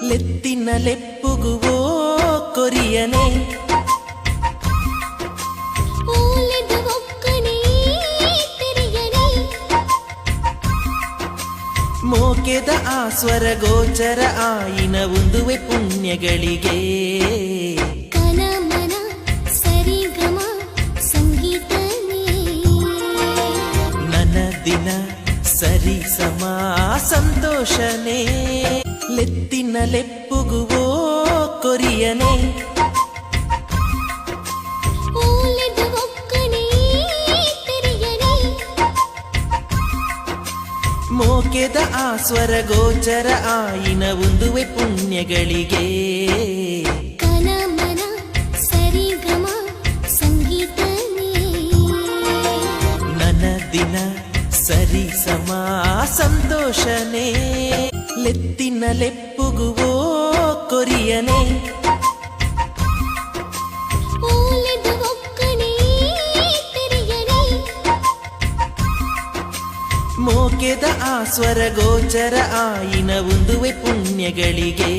ಲೆತ್ತಿನಲೆಪ್ಪುಗುವೋ ಕೊರಿಯನೆ ಮೋಕೆದ ಆ ಸ್ವರ ಗೋಚರ ಆಯಿನ ಉಂದುವೆ ಪುಣ್ಯಗಳಿಗೆ ಕನಮನ ಸರಿಗಮ ಸಂಗೀತನೇ ನನ್ನ ದಿನ ಸರಿ ಸಮ ಸಂತೋಷನೇ ಲೆತ್ತಿನಲೆಪ್ಪುಗುವೋ ಕೊರಿಯನೆ ಮೋಕೆದ ಆ ಸ್ವರ ಗೋಚರ ಆಯಿನ ಉಂದುವೆ ಪುಣ್ಯಗಳಿಗೆ ಕನಮನ ಸರಿಗಮ ಸಂಗೀತನೇ ನನ್ನ ದಿನ ಸರಿ ಸಮ ಸಂತೋಷನೇ ಲೆತ್ತಿನಲೆಪ್ಪುಗುವೋ ಕೊರಿಯನೆ ಮೋಕೆದ ಆ ಸ್ವರ ಗೋಚರ ಆಯಿನ ಉಂದುವೆ ಪುಣ್ಯಗಳಿಗೆ